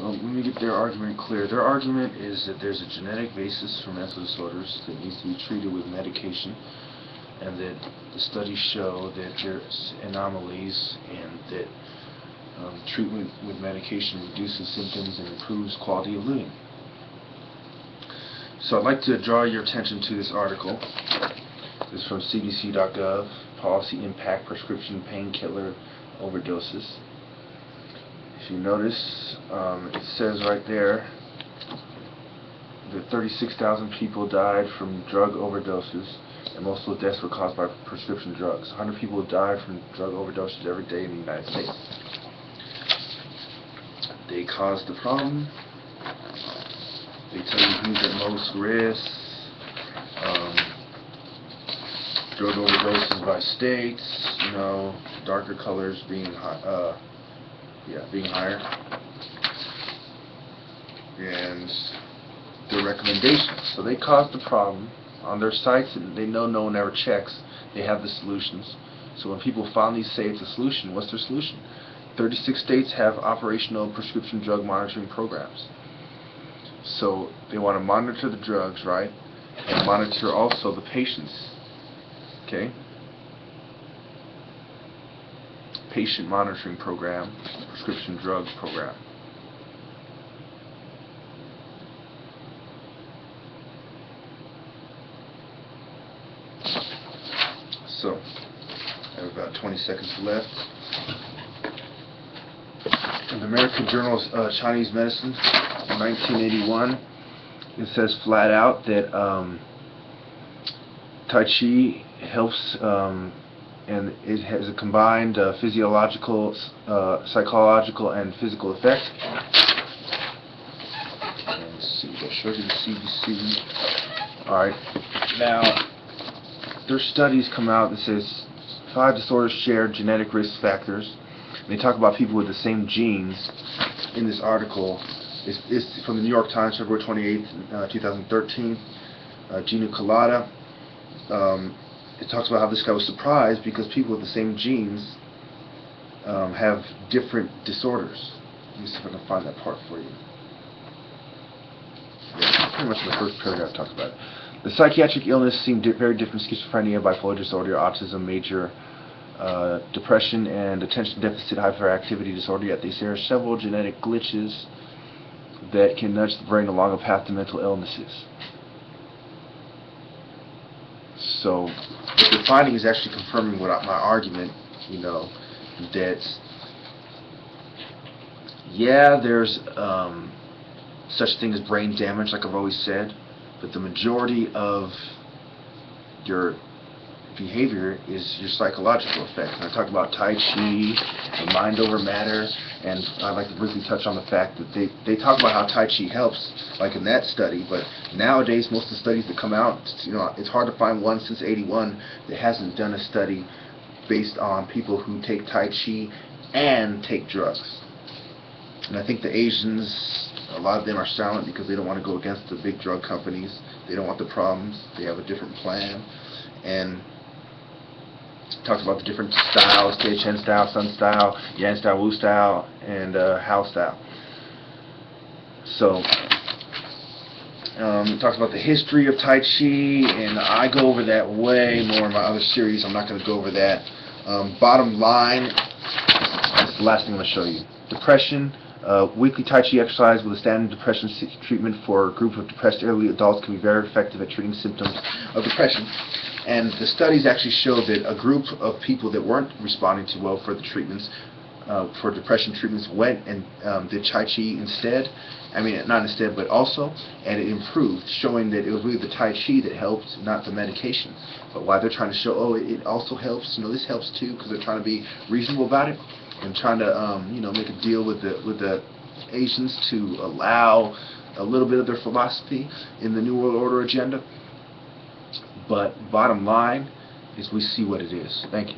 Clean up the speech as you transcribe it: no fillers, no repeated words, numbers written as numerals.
Let me get their argument clear. Their argument is that there's a genetic basis for mental disorders that needs to be treated with medication, and that the studies show that there's anomalies and that treatment with medication reduces symptoms and improves quality of living. So I'd like to draw your attention to this article. This is from cdc.gov, Policy Impact Prescription Painkiller Overdoses. If you notice, it says right there that 36,000 people died from drug overdoses, and most of the deaths were caused by prescription drugs. 100 people died from drug overdoses every day in the United States. They cause the problem. They tell you who's at most risk. Drug overdoses by states. You know, darker colors being being higher. And their recommendations. So they cause the problem on their sites, and they know no one ever checks. They have the solutions. So when people finally say it's a solution, what's their solution? 36 states have operational prescription drug monitoring programs. So they want to monitor the drugs, right? And monitor also the patients. Okay? Patient monitoring program, prescription drug program. So, I have about 20 seconds left. In the American Journal of Chinese Medicine, in 1981, it says flat out that Tai Chi helps, and it has a combined physiological, psychological, and physical effect. Let's see, I'll show you the CDC. Alright, now, their studies come out that says 5 disorders share genetic risk factors. And they talk about people with the same genes in this article. It's from the New York Times, February 28th, 2013. Gina Colada. It talks about how this guy was surprised because people with the same genes have different disorders. Let me see if I can find that part for you. Yeah, pretty much in the first paragraph talks about it. The psychiatric illness seemed very different: schizophrenia, bipolar disorder, autism, major depression, and attention deficit hyperactivity disorder. Yet they share several genetic glitches that can nudge the brain along a path to mental illnesses. So the finding is actually confirming what my argument, you know, that yeah, there's such thing as brain damage, like I've always said, but the majority of your behavior is your psychological effects. And I talk about Tai Chi, the mind over matter, and I'd like to briefly touch on the fact that they talk about how Tai Chi helps, like in that study, but nowadays most of the studies that come out, you know, it's hard to find one since '81 that hasn't done a study based on people who take Tai Chi and take drugs. And I think the Asians, a lot of them are silent because they don't want to go against the big drug companies. They don't want the problems. They have a different plan. And talks about the different styles: Tei Chen style, Sun style, Yan style, Wu style, and Hao style. So it talks about the history of Tai Chi, and I go over that way more in my other series. I'm not going to go over that. Bottom line, that's the last thing I'm going to show you. Depression. Weekly Tai Chi exercise with a standard depression treatment for a group of depressed elderly adults can be very effective at treating symptoms of depression. And the studies actually show that a group of people that weren't responding too well for the treatments, for depression treatments, went and did Tai Chi instead. I mean, not instead, but also, and it improved, showing that it was really the Tai Chi that helped, not the medication. But why they're trying to show, oh, it also helps, you know, this helps too, because they're trying to be reasonable about it, and trying to, you know, make a deal with the Asians to allow a little bit of their philosophy in the New World Order agenda. But bottom line is we see what it is. Thank you.